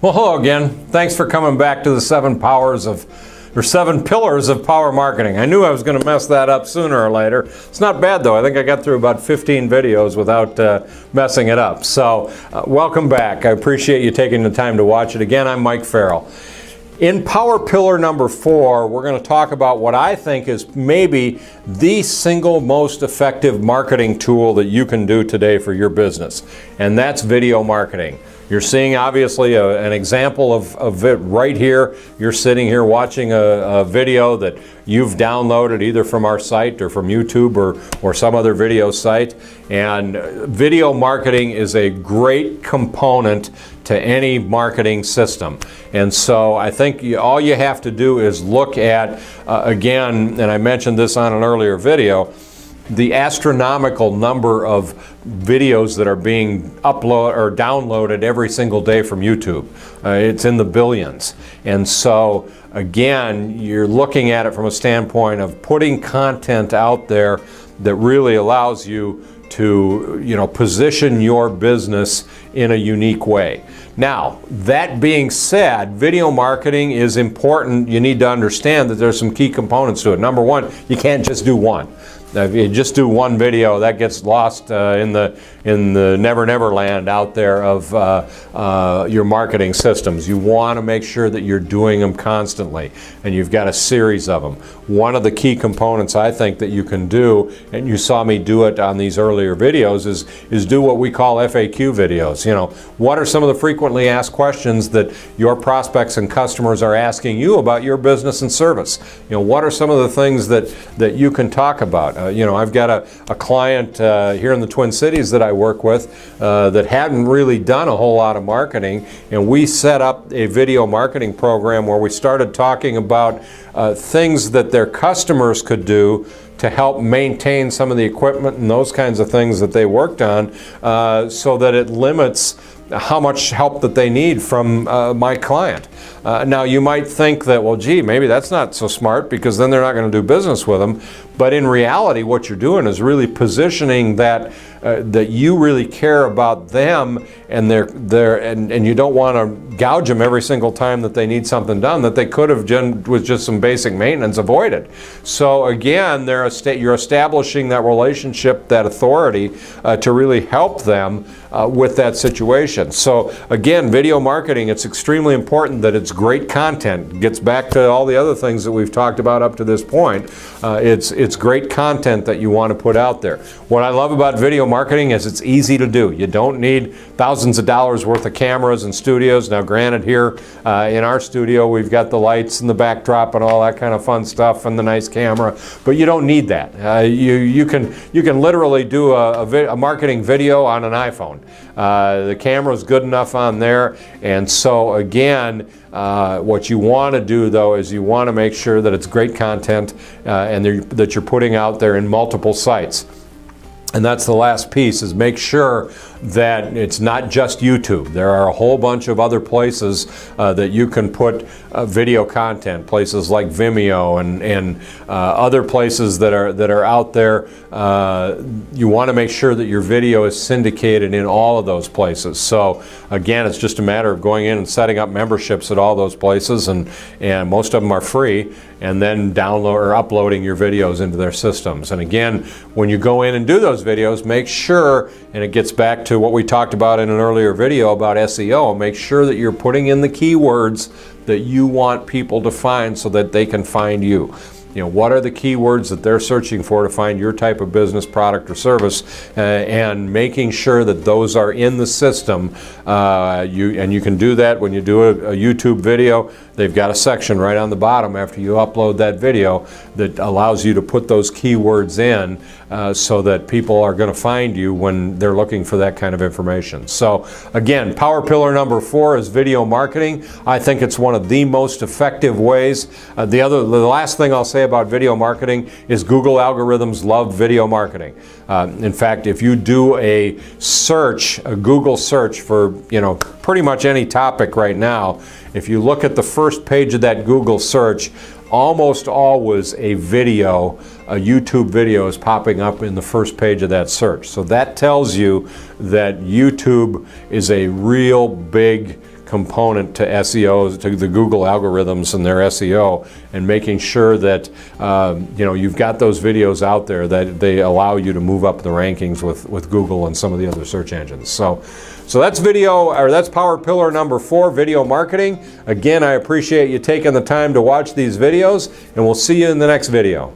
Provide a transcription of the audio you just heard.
Well, hello again. Thanks for coming back to the 7 pillars of power marketing. I knew I was going to mess that up sooner or later. It's not bad though. I think I got through about 15 videos without messing it up. So welcome back. I appreciate you taking the time to watch it. Again, I'm Mike Farrell. In power pillar number 4, we're going to talk about what I think is maybe the single most effective marketing tool that you can do today for your business, and that's video marketing. You're seeing obviously an example of it right here. You're sitting here watching a video that you've downloaded either from our site or from YouTube or some other video site. And video marketing is a great component to any marketing system. And so I think all you have to do is look at, again, and I mentioned this on an earlier video, the astronomical number of videos that are being uploaded or downloaded every single day from YouTube. It's in the billions. And so again, you're looking at it from a standpoint of putting content out there that really allows you to, position your business in a unique way. Now, that being said, video marketing is important. You need to understand that there's some key components to it. Number one, you can't just do one. If you just do one video, that gets lost in the never never land out there of your marketing systems. You want to make sure that you're doing them constantly, and you've got a series of them. One of the key components I think that you can do, and you saw me do it on these earlier videos, is do what we call FAQ videos. What are some of the frequently asked questions that your prospects and customers are asking you about your business and service? What are some of the things that you can talk about? I've got a client here in the Twin Cities that I work with that hadn't really done a whole lot of marketing, and we set up a video marketing program where we started talking about things that their customers could do to help maintain some of the equipment and those kinds of things that they worked on, so that it limits how much help that they need from my client. Now you might think that, well, gee, maybe that's not so smart because then they're not going to do business with them. But in reality, what you're doing is really positioning that that you really care about them, and and you don't want to gouge them every single time that they need something done that they could have done with just some basic maintenance avoided. So again, you're establishing that relationship, that authority to really help them with that situation. So again, video marketing, it's extremely important that it's great content. It gets back to all the other things that we've talked about up to this point. It's great content that you want to put out there. What I love about video marketing is it's easy to do. You don't need thousands of dollars worth of cameras and studios. Now granted, here in our studio we've got the lights and the backdrop and all that kind of fun stuff and the nice camera, but you don't need that. You can literally do a marketing video on an iPhone. The camera's good enough on there, and so again, what you want to do though is you want to make sure that it's great content and that you're putting out there in multiple sites. And that's the last piece, is make sure that it's not just YouTube. There are a whole bunch of other places that you can put video content, places like Vimeo and other places that are out there. You want to make sure that your video is syndicated in all of those places. So again, it's just a matter of going in and setting up memberships at all those places, and most of them are free, and then download or uploading your videos into their systems. And again, when you go in and do those videos, make sure, and it gets back to what we talked about in an earlier video about SEO, make sure that you're putting in the keywords that you want people to find so that they can find you. What are the keywords that they're searching for to find your type of business, product, or service, and making sure that those are in the system. You can do that when you do a YouTube video. They've got a section right on the bottom after you upload that video that allows you to put those keywords in so that people are going to find you when they're looking for that kind of information. So again, power pillar number 4 is video marketing. I think it's one of the most effective ways. The last thing I'll say about video marketing is Google algorithms love video marketing. In fact, if you do a Google search for pretty much any topic right now, if you look at the first page of that Google search, almost always a YouTube video is popping up in the first page of that search. So that tells you that YouTube is a real big component to SEO, to the Google algorithms and their SEO, and making sure that you know, you've got those videos out there that they allow you to move up the rankings with Google and some of the other search engines. So that's that's power pillar number 4, video marketing. Again, I appreciate you taking the time to watch these videos, and we'll see you in the next video.